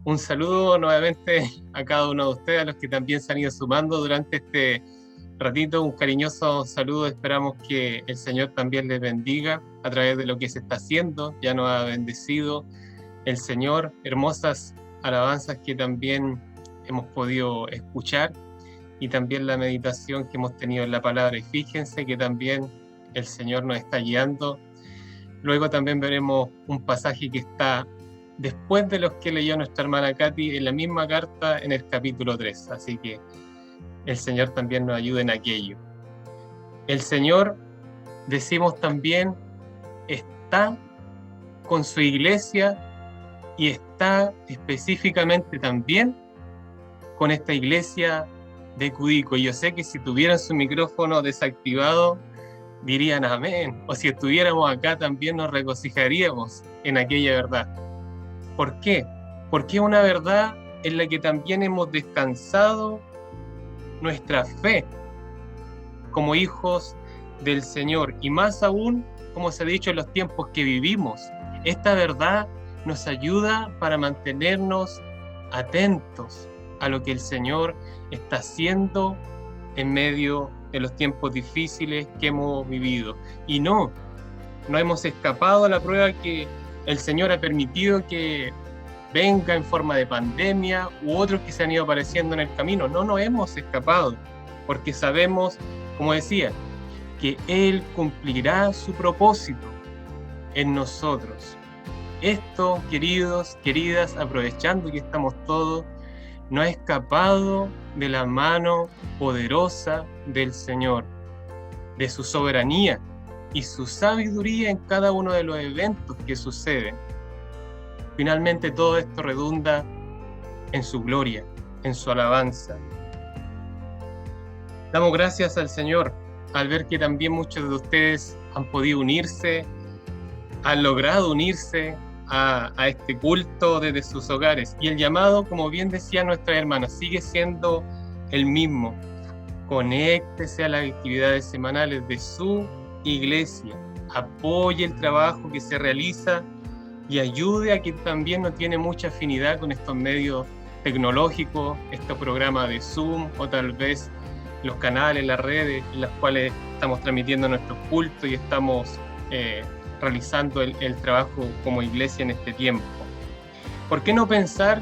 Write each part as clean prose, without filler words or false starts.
Un saludo nuevamente a cada uno de ustedes, a los que también se han ido sumando durante este ratito. Un cariñoso saludo. Esperamos que el Señor también les bendiga a través de lo que se está haciendo. Ya nos ha bendecido el Señor. Hermosas alabanzas que también hemos podido escuchar y también la meditación que hemos tenido en la palabra. Y fíjense que también el Señor nos está guiando. Luego también veremos un pasaje que está después de los que leyó nuestra hermana Katy en la misma carta en el capítulo 3. Así que el Señor también nos ayude en aquello. El Señor, decimos también, está con su iglesia y está específicamente también con esta iglesia de Cudico. Y yo sé que si tuvieran su micrófono desactivado, dirían amén. O si estuviéramos acá también nos regocijaríamos en aquella verdad. ¿Por qué? Porque es una verdad en la que también hemos descansado nuestra fe como hijos del Señor. Y más aún, como se ha dicho, en los tiempos que vivimos. Esta verdad nos ayuda para mantenernos atentos a lo que el Señor está haciendo en medio de los tiempos difíciles que hemos vivido. Y no hemos escapado a la prueba que el Señor ha permitido que venga en forma de pandemia u otros que se han ido apareciendo en el camino. No nos hemos escapado, porque sabemos, como decía, que Él cumplirá su propósito en nosotros. Esto, queridos, queridas, aprovechando que estamos todos, no ha escapado de la mano poderosa del Señor, de su soberanía y su sabiduría en cada uno de los eventos que suceden. Finalmente todo esto redunda en su gloria, en su alabanza. Damos gracias al Señor al ver que también muchos de ustedes han podido unirse, han logrado unirse a este culto desde sus hogares. Y el llamado, como bien decía nuestra hermana, sigue siendo el mismo. Conéctese a las actividades semanales de su iglesia, apoye el trabajo que se realiza y ayude a quien también no tiene mucha afinidad con estos medios tecnológicos, estos programas de Zoom o tal vez los canales, las redes en las cuales estamos transmitiendo nuestros cultos y estamos realizando el trabajo como iglesia en este tiempo. ¿Por qué no pensar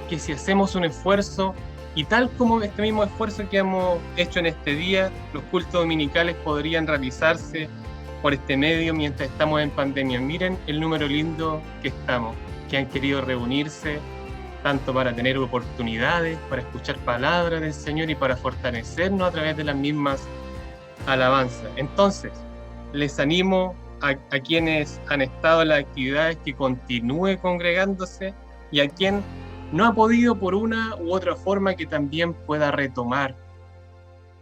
que si hacemos un esfuerzo, y tal como este mismo esfuerzo que hemos hecho en este día, los cultos dominicales podrían realizarse por este medio mientras estamos en pandemia? Miren el número lindo que estamos, que han querido reunirse tanto para tener oportunidades, para escuchar palabras del Señor y para fortalecernos a través de las mismas alabanzas. Entonces, les animo a quienes han estado en las actividades que continúe congregándose, y a quien no ha podido por una u otra forma que también pueda retomar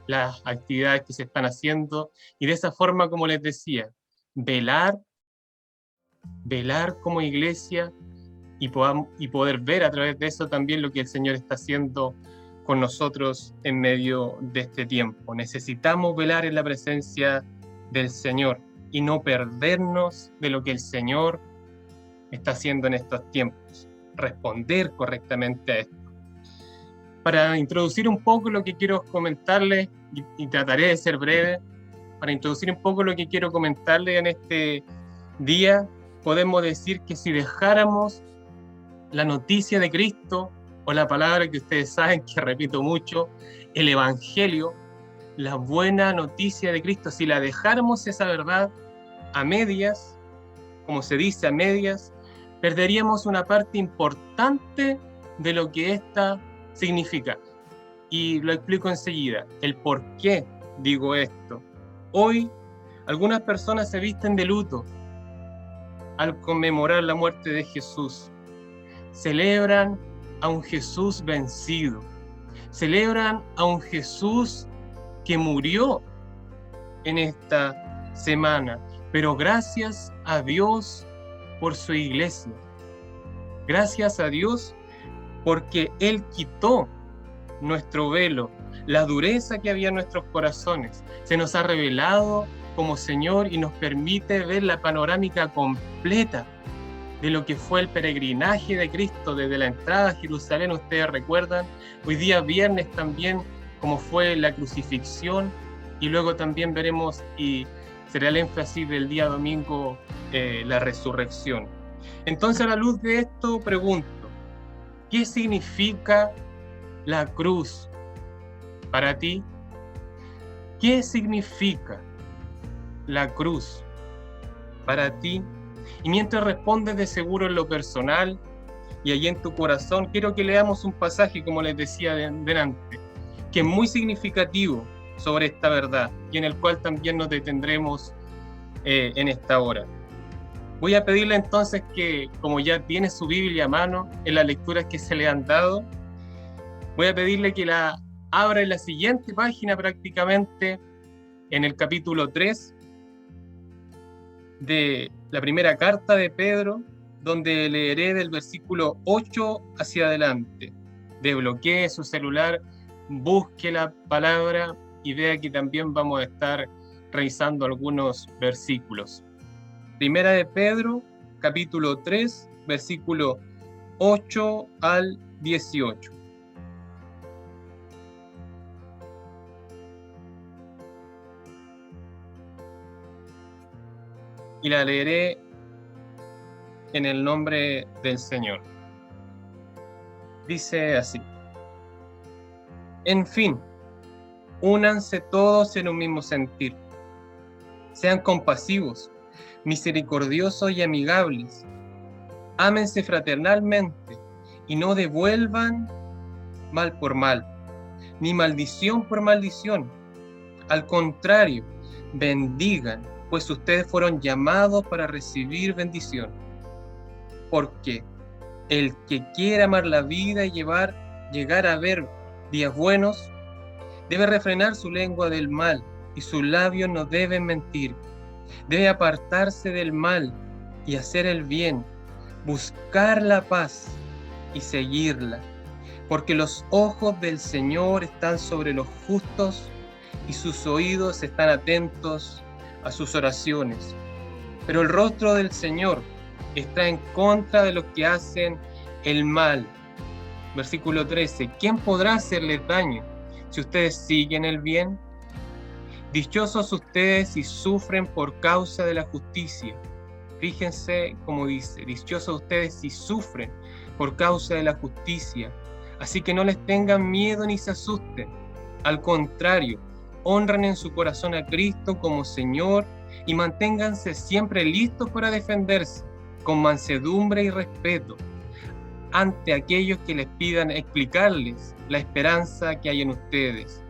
las actividades que se están haciendo y de esa forma, como les decía, velar como iglesia y poder ver a través de eso también lo que el Señor está haciendo con nosotros en medio de este tiempo. Necesitamos velar en la presencia del Señor y no perdernos de lo que el Señor está haciendo en estos tiempos. Responder correctamente a esto. Para introducir un poco lo que quiero comentarles, y trataré de ser breve, para introducir un poco lo que quiero comentarles en este día, podemos decir que si dejáramos la noticia de Cristo, o la palabra que ustedes saben que repito mucho, el Evangelio, la buena noticia de Cristo, si la dejáramos esa verdad a medias, como se dice, a medias, perderíamos una parte importante de lo que esta significa. Y lo explico enseguida, el por qué digo esto. Hoy, algunas personas se visten de luto al conmemorar la muerte de Jesús. Celebran a un Jesús vencido. Celebran a un Jesús que murió en esta semana. Pero gracias a Dios por su iglesia. Gracias a Dios porque Él quitó nuestro velo, la dureza que había en nuestros corazones. Se nos ha revelado como Señor y nos permite ver la panorámica completa de lo que fue el peregrinaje de Cristo desde la entrada a Jerusalén. Ustedes recuerdan, hoy día viernes también, cómo fue la crucifixión, y luego también veremos, y será el énfasis del día domingo, la resurrección. Entonces, a la luz de esto, pregunto, ¿qué significa la cruz para ti? ¿Qué significa la cruz para ti? Y mientras respondes, de seguro en lo personal y allí en tu corazón, quiero que leamos un pasaje, como les decía delante, que es muy significativo sobre esta verdad y en el cual también nos detendremos en esta hora. Voy a pedirle entonces que, como ya tiene su Biblia a mano en las lecturas que se le han dado, voy a pedirle que la abra en la siguiente página, prácticamente en el capítulo 3 de la primera carta de Pedro, donde leeré del versículo 8 hacia adelante. Desbloquee su celular, busque la palabra y vea que también vamos a estar revisando algunos versículos. Primera de Pedro, capítulo 3, versículo 8 al 18. Y la leeré en el nombre del Señor. Dice así: En fin, únanse todos en un mismo sentir. Sean compasivos, misericordiosos y amigables. Ámense fraternalmente y no devuelvan mal por mal, ni maldición por maldición. Al contrario, bendigan, pues ustedes fueron llamados para recibir bendición. Porque el que quiera amar la vida y llegar a ver días buenos, debe refrenar su lengua del mal y sus labios no deben mentir. Debe apartarse del mal y hacer el bien, buscar la paz y seguirla, porque los ojos del Señor están sobre los justos y sus oídos están atentos a sus oraciones. Pero el rostro del Señor está en contra de los que hacen el mal. Versículo 13. ¿Quién podrá hacerles daño si ustedes siguen el bien? Dichosos ustedes si sufren por causa de la justicia. Fíjense cómo dice: dichosos ustedes si sufren por causa de la justicia. Así que no les tengan miedo ni se asusten. Al contrario, honren en su corazón a Cristo como Señor y manténganse siempre listos para defenderse con mansedumbre y respeto ante aquellos que les pidan explicarles la esperanza que hay en ustedes.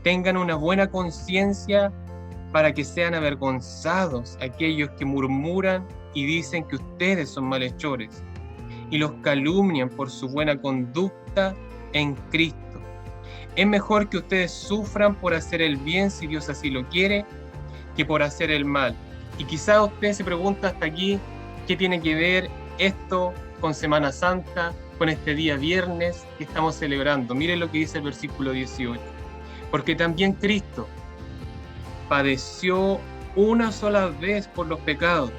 Tengan una buena conciencia para que sean avergonzados aquellos que murmuran y dicen que ustedes son malhechores y los calumnian por su buena conducta en Cristo. Es mejor que ustedes sufran por hacer el bien, si Dios así lo quiere, que por hacer el mal. Y quizá usted se pregunta hasta aquí, ¿qué tiene que ver esto con Semana Santa, con este día viernes que estamos celebrando? Miren lo que dice el versículo 18. Porque también Cristo padeció una sola vez por los pecados,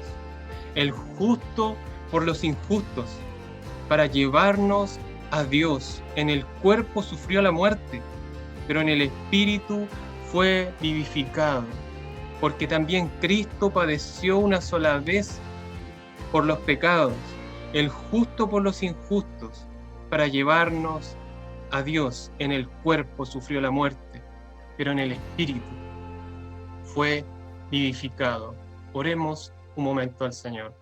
el justo por los injustos, para llevarnos a Dios. En el cuerpo sufrió la muerte, pero en el espíritu fue vivificado. Porque también Cristo padeció una sola vez por los pecados, el justo por los injustos, para llevarnos a Dios. En el cuerpo sufrió la muerte, pero en el espíritu fue vivificado. Oremos un momento al Señor.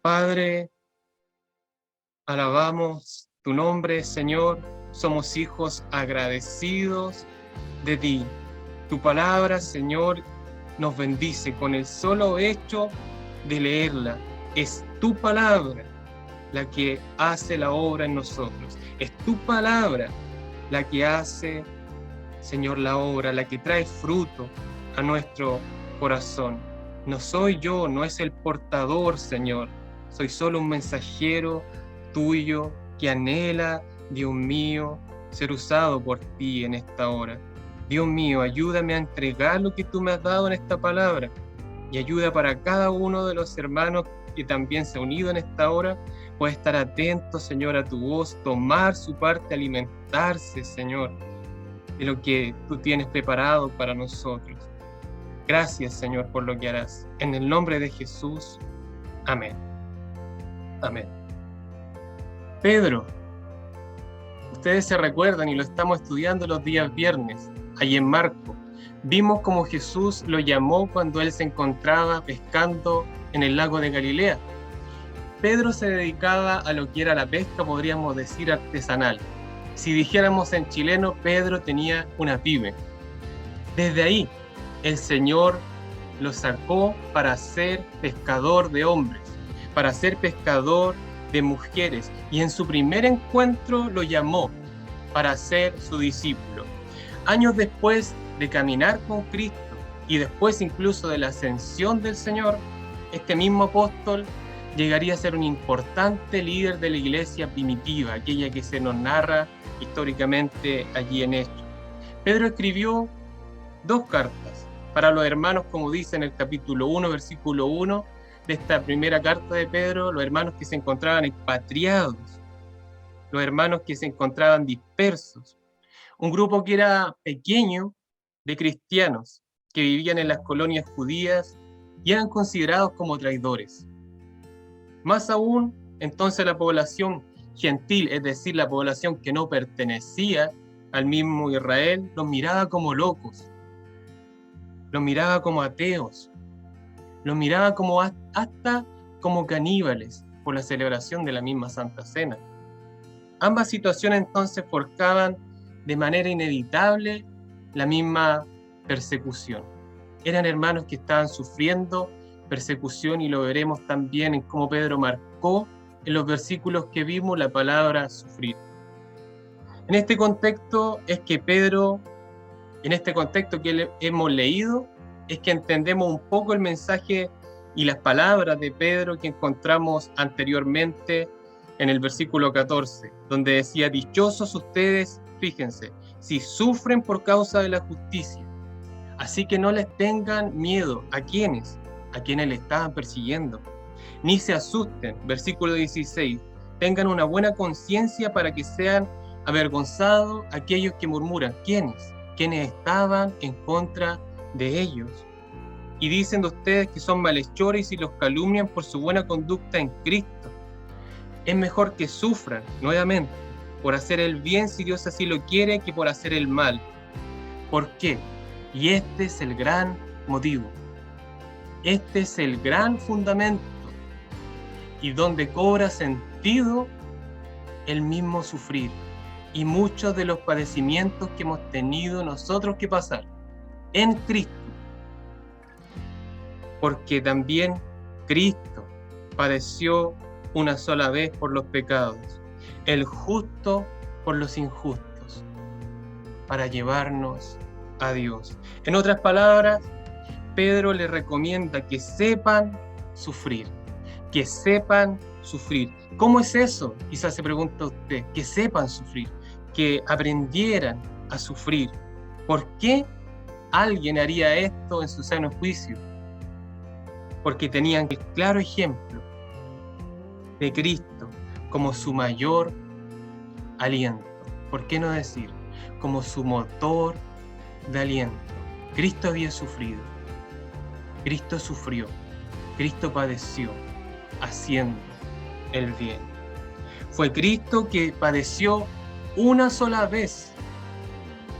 Padre, alabamos tu nombre, Señor. Somos hijos agradecidos de ti. Tu palabra, Señor, nos bendice con el solo hecho de leerla. Es tu palabra la que hace la obra en nosotros. Es tu palabra la que hace, Señor, la obra, la que trae fruto a nuestro corazón. No soy yo, no es el portador, Señor. Soy solo un mensajero tuyo que anhela, Dios mío, ser usado por ti en esta hora. Dios mío, ayúdame a entregar lo que tú me has dado en esta palabra y ayuda para cada uno de los hermanos que también se ha unido en esta hora pueda estar atento, Señor, a tu voz, tomar su parte, alimentarse, Señor, de lo que tú tienes preparado para nosotros. Gracias, Señor, por lo que harás. En el nombre de Jesús. Amén. Amén. Pedro, ustedes se recuerdan y lo estamos estudiando los días viernes, allí en Marcos. Vimos cómo Jesús lo llamó cuando él se encontraba pescando en el lago de Galilea. Pedro se dedicaba a lo que era la pesca, podríamos decir, artesanal. Si dijéramos en chileno, Pedro tenía una pyme. Desde ahí, el Señor lo sacó para ser pescador de hombres, para ser pescador de mujeres, y en su primer encuentro lo llamó para ser su discípulo. Años después de caminar con Cristo y después incluso de la ascensión del Señor, este mismo apóstol llegaría a ser un importante líder de la iglesia primitiva, aquella que se nos narra históricamente allí en Hechos. Pedro escribió 2 cartas para los hermanos, como dice en el capítulo 1, versículo 1 de esta primera carta de Pedro, los hermanos que se encontraban expatriados, los hermanos que se encontraban dispersos, un grupo que era pequeño de cristianos que vivían en las colonias judías y eran considerados como traidores. Más aún, entonces la población gentil, es decir, la población que no pertenecía al mismo Israel, los miraba como locos, los miraba como ateos, los miraba como hasta como caníbales por la celebración de la misma Santa Cena. Ambas situaciones entonces forjaban de manera inevitable la misma persecución. Eran hermanos que estaban sufriendo persecución, y lo veremos también en cómo Pedro marcó en los versículos que vimos la palabra sufrir. En este contexto es que Pedro, en este contexto que hemos leído, es que entendemos un poco el mensaje y las palabras de Pedro que encontramos anteriormente en el versículo 14, donde decía: dichosos ustedes, fíjense, si sufren por causa de la justicia. Así que no les tengan miedo. ¿A quiénes? A quienes le estaban persiguiendo. Ni se asusten, versículo 16, tengan una buena conciencia para que sean avergonzados aquellos que murmuran. ¿Quiénes? Quienes estaban en contra de ellos. Y dicen de ustedes que son malhechores y los calumnian por su buena conducta en Cristo. Es mejor que sufran, nuevamente, por hacer el bien, si Dios así lo quiere, que por hacer el mal. ¿Por qué? Y este es el gran motivo. Este es el gran fundamento, y donde cobra sentido el mismo sufrir y muchos de los padecimientos que hemos tenido nosotros que pasar en Cristo. Porque también Cristo padeció una sola vez por los pecados, el justo por los injustos, para llevarnos a Dios. En otras palabras, Pedro le recomienda que sepan sufrir, que sepan sufrir. ¿Cómo es eso? Quizás se pregunta usted, que sepan sufrir, que aprendieran a sufrir. ¿Por qué alguien haría esto en su sano juicio? Porque tenían el claro ejemplo de Cristo como su mayor aliento. ¿Por qué no decir? Como su motor de aliento. Cristo había sufrido. Cristo sufrió, Cristo padeció, haciendo el bien. Fue Cristo que padeció una sola vez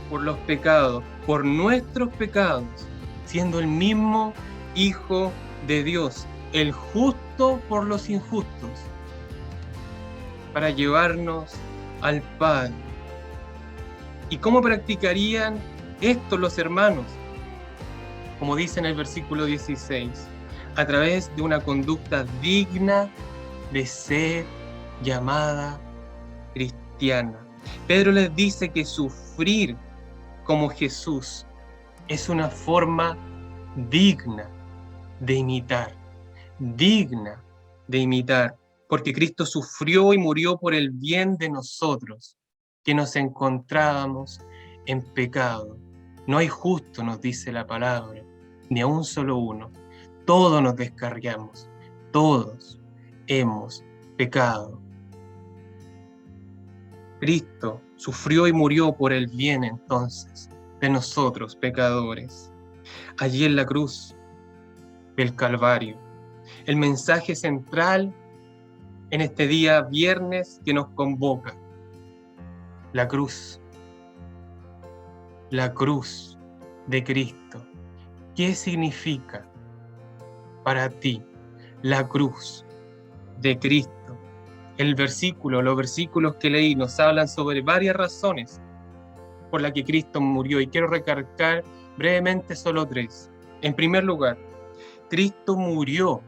por los pecados, por nuestros pecados, siendo el mismo Hijo de Dios, el justo por los injustos, para llevarnos al Padre. ¿Y cómo practicarían esto los hermanos? Como dice en el versículo 16, a través de una conducta digna de ser llamada cristiana. Pedro les dice que sufrir como Jesús es una forma digna de imitar, porque Cristo sufrió y murió por el bien de nosotros, que nos encontrábamos en pecado. No hay justo, nos dice la palabra, ni a un solo uno. Todos nos descarriamos, todos hemos pecado. Cristo sufrió y murió por el bien entonces de nosotros pecadores. Allí en la cruz del Calvario, el mensaje central en este día viernes que nos convoca, la cruz de Cristo. ¿Qué significa para ti la cruz de Cristo? Los versículos que leí nos hablan sobre varias razones por las que Cristo murió y quiero recalcar brevemente solo 3. En primer lugar, Cristo murió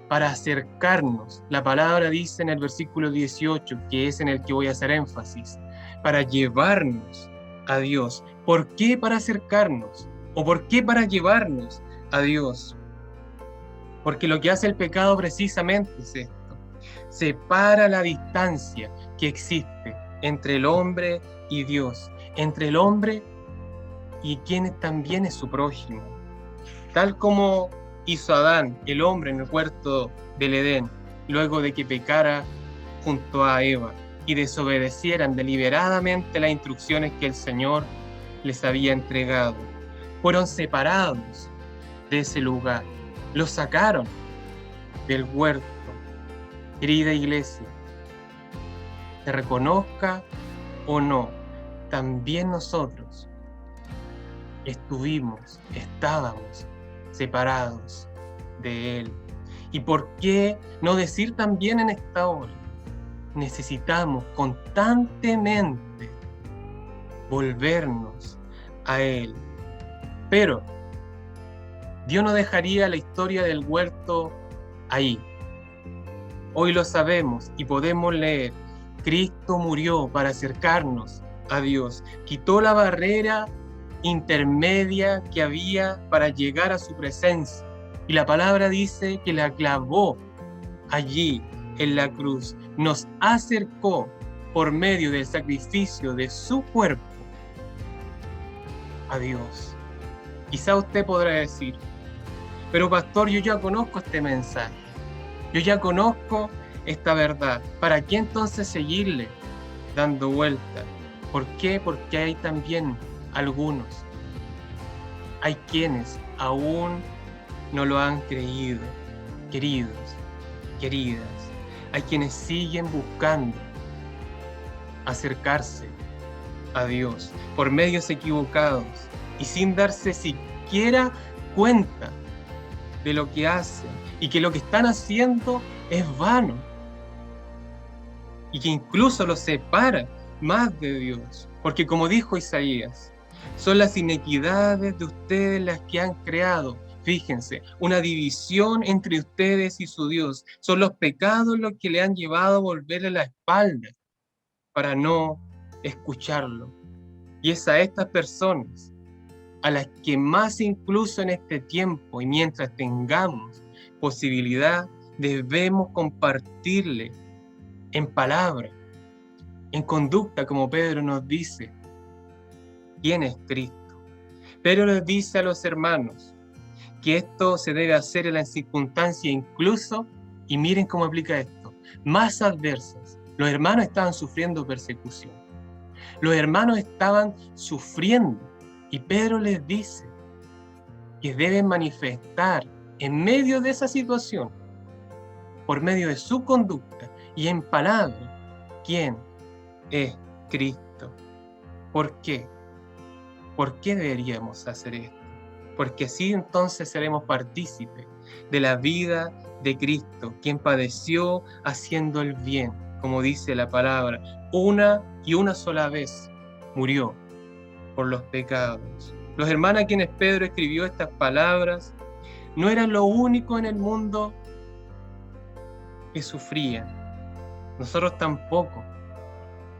para acercarnos. La palabra dice en el versículo 18, que es en el que voy a hacer énfasis, para llevarnos a Dios. ¿Por qué para acercarnos? ¿O por qué para llevarnos a Dios? Porque lo que hace el pecado precisamente es esto. Separa la distancia que existe entre el hombre y Dios, entre el hombre y quien también es su prójimo. Tal como hizo Adán, el hombre, en el huerto del Edén, luego de que pecara junto a Eva y desobedecieran deliberadamente las instrucciones que el Señor les había entregado. Fueron separados de ese lugar, los sacaron del huerto. Querida iglesia, se reconozca o no, también nosotros estábamos separados de Él. ¿Y por qué no decir también en esta hora? Necesitamos constantemente volvernos a Él. Pero Dios no dejaría la historia del huerto ahí. Hoy lo sabemos y podemos leer. Cristo murió para acercarnos a Dios. Quitó la barrera intermedia que había para llegar a su presencia. Y la palabra dice que la clavó allí en la cruz. Nos acercó por medio del sacrificio de su cuerpo a Dios. Quizá usted podrá decir, pero pastor, yo ya conozco este mensaje. Yo ya conozco esta verdad. ¿Para qué entonces seguirle dando vueltas? ¿Por qué? Porque hay también algunos. Hay quienes aún no lo han creído. Queridos, queridas. Hay quienes siguen buscando acercarse a Dios por medios equivocados y sin darse siquiera cuenta de lo que hacen y que lo que están haciendo es vano y que incluso los separa más de Dios, porque como dijo Isaías, son las inequidades de ustedes las que han creado, fíjense, una división entre ustedes y su Dios, son los pecados los que le han llevado a volverle la espalda para no escucharlo, y es a estas personas a las que más incluso en este tiempo y mientras tengamos posibilidad, debemos compartirle en palabra, en conducta, como Pedro nos dice, quién es Cristo. Pedro les dice a los hermanos que esto se debe hacer en las circunstancias incluso, y miren cómo aplica esto, más adversas. Los hermanos estaban sufriendo persecución. Los hermanos estaban sufriendo. Y Pedro les dice que deben manifestar en medio de esa situación, por medio de su conducta y en palabra, quién es Cristo. ¿Por qué? ¿Por qué deberíamos hacer esto? Porque así entonces seremos partícipes de la vida de Cristo, quien padeció haciendo el bien, como dice la palabra, una y una sola vez murió por los pecados. Los hermanos a quienes Pedro escribió estas palabras no eran lo único en el mundo que sufrían. Nosotros tampoco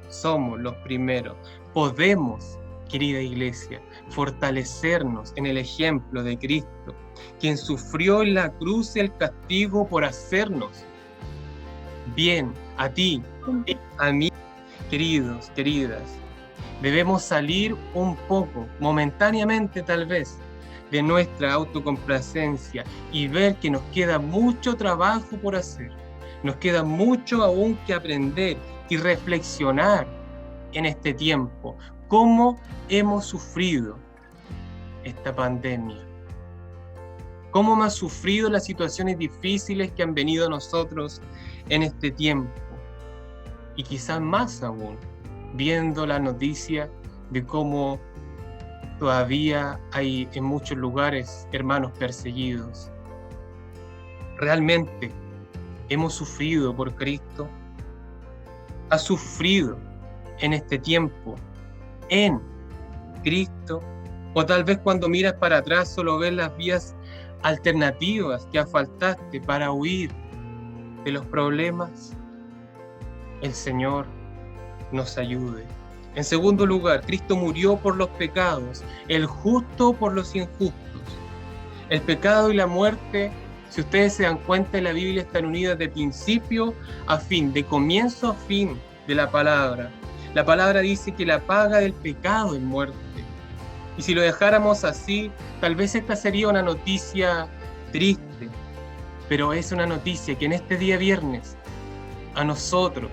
somos los primeros. Podemos, querida iglesia, fortalecernos en el ejemplo de Cristo, quien sufrió en la cruz el castigo por hacernos bien a ti, a mí, queridos, queridas. Debemos salir un poco, momentáneamente tal vez, de nuestra autocomplacencia y ver que nos queda mucho trabajo por hacer. Nos queda mucho aún que aprender y reflexionar en este tiempo. ¿Cómo hemos sufrido esta pandemia? ¿Cómo hemos sufrido las situaciones difíciles que han venido a nosotros en este tiempo? Y quizás más aún, viendo la noticia de cómo todavía hay en muchos lugares hermanos perseguidos. ¿Realmente hemos sufrido por Cristo? ¿Has sufrido en este tiempo en Cristo? O tal vez cuando miras para atrás solo ves las vías alternativas que asfaltaste para huir de los problemas. El Señor nos ayude. En segundo lugar, Cristo murió por los pecados, el justo por los injustos. El pecado y la muerte, si ustedes se dan cuenta, en la Biblia están unidas de principio a fin, de comienzo a fin de la palabra. La palabra dice que la paga del pecado es muerte. Y si lo dejáramos así, tal vez esta sería una noticia triste, pero es una noticia que en este día viernes a nosotros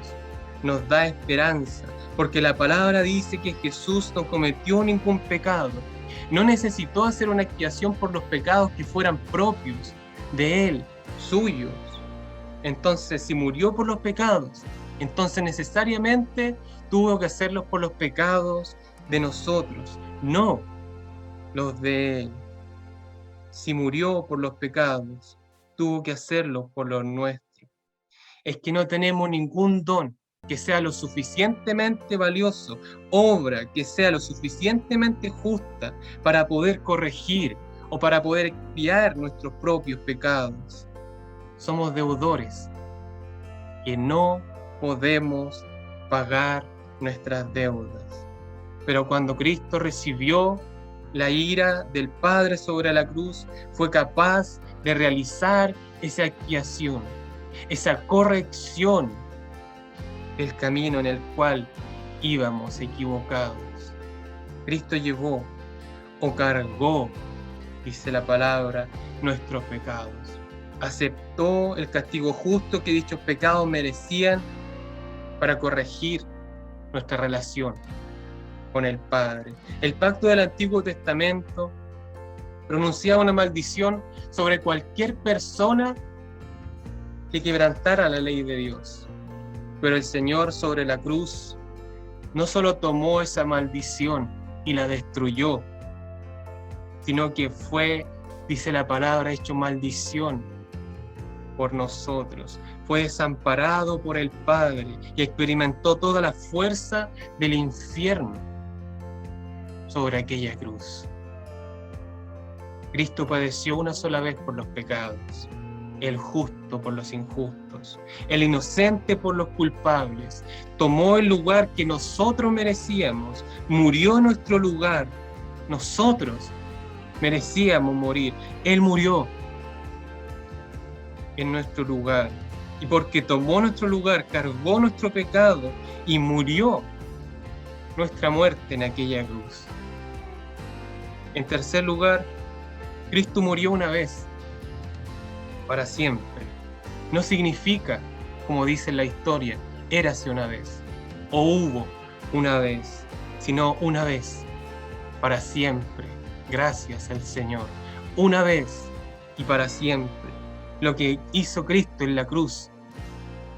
nos da esperanza, porque la palabra dice que Jesús no cometió ningún pecado, no necesitó hacer una expiación por los pecados que fueran propios de Él, suyos. Entonces, si murió por los pecados, entonces necesariamente tuvo que hacerlos por los pecados de nosotros, no los de Él. Si murió por los pecados, tuvo que hacerlos por los nuestros. Es que no tenemos ningún don que sea lo suficientemente valioso, obra que sea lo suficientemente justa para poder corregir o para poder expiar nuestros propios pecados. Somos deudores que no podemos pagar nuestras deudas. Pero cuando Cristo recibió la ira del Padre sobre la cruz, fue capaz de realizar esa expiación, esa corrección del camino en el cual íbamos equivocados. Cristo llevó o cargó, dice la palabra, nuestros pecados. Aceptó el castigo justo que dichos pecados merecían para corregir nuestra relación con el Padre. El pacto del Antiguo Testamento pronunciaba una maldición sobre cualquier persona que quebrantara la ley de Dios. Pero el Señor sobre la cruz no solo tomó esa maldición y la destruyó, sino que fue, dice la palabra, hecho maldición por nosotros. Fue desamparado por el Padre y experimentó toda la fuerza del infierno sobre aquella cruz. Cristo padeció una sola vez por los pecados, el justo por los injustos, el inocente por los culpables. Tomó el lugar que nosotros merecíamos, murió en nuestro lugar. Nosotros merecíamos morir. Él murió en nuestro lugar. Y porque tomó nuestro lugar, cargó nuestro pecado y murió nuestra muerte en aquella cruz. En tercer lugar, Cristo murió una vez, para siempre. No significa, como dice la historia, érase una vez, o hubo una vez, sino una vez, para siempre, gracias al Señor. Una vez y para siempre. Lo que hizo Cristo en la cruz,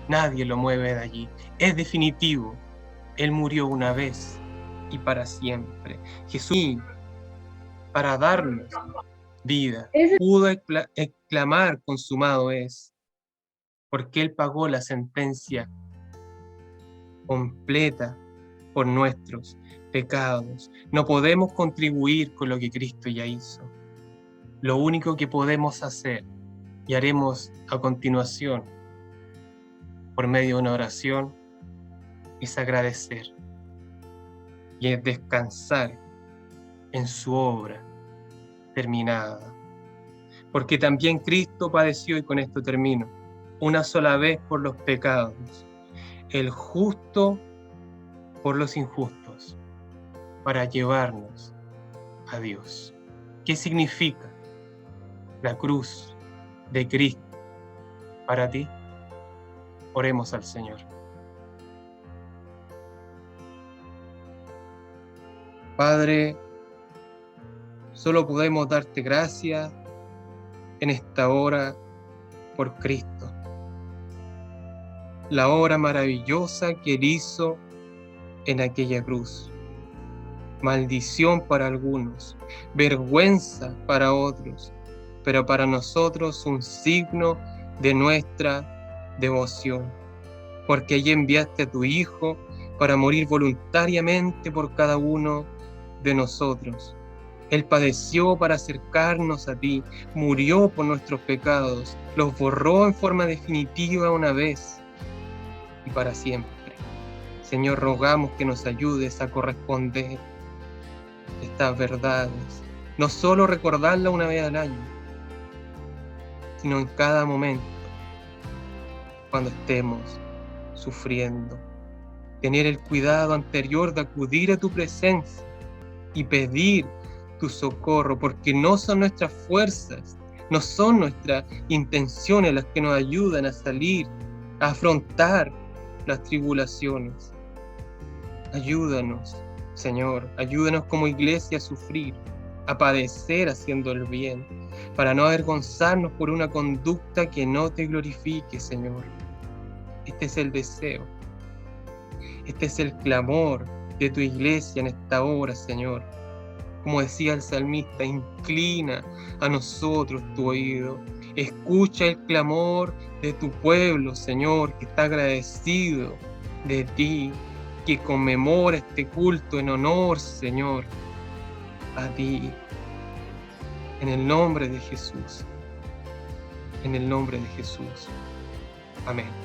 nadie lo mueve de allí. Es definitivo. Él murió una vez y para siempre. Jesús, para darnos vida, pudo exclamar consumado es, porque Él pagó la sentencia completa por nuestros pecados. No podemos contribuir con lo que Cristo ya hizo. Lo único que podemos hacer, y haremos a continuación por medio de una oración, es agradecer y es descansar en su obra terminada. Porque también Cristo padeció, y con esto termino, una sola vez por los pecados, el justo por los injustos, para llevarnos a Dios. ¿Qué significa la cruz de Cristo para ti? Oremos al Señor. Padre, solo podemos darte gracias en esta hora por Cristo, la obra maravillosa que Él hizo en aquella cruz. Maldición para algunos, vergüenza para otros, pero para nosotros un signo de nuestra devoción, porque allí enviaste a tu Hijo para morir voluntariamente por cada uno de nosotros. Él padeció para acercarnos a ti, murió por nuestros pecados, los borró en forma definitiva una vez y para siempre. Señor, rogamos que nos ayudes a corresponder estas verdades, no solo recordarla una vez al año, sino en cada momento, cuando estemos sufriendo. Tener el cuidado anterior de acudir a tu presencia y pedir tu socorro, porque no son nuestras fuerzas, no son nuestras intenciones las que nos ayudan a salir, a afrontar las tribulaciones. Ayúdanos, Señor, ayúdanos como iglesia a sufrir, a padecer haciendo el bien, para no avergonzarnos por una conducta que no te glorifique, Señor. Este es el deseo, este es el clamor de tu iglesia en esta hora, Señor. Como decía el salmista, inclina a nosotros tu oído, escucha el clamor de tu pueblo, Señor, que está agradecido de ti, que conmemora este culto en honor, Señor, a ti. En el nombre de Jesús. En el nombre de Jesús. Amén.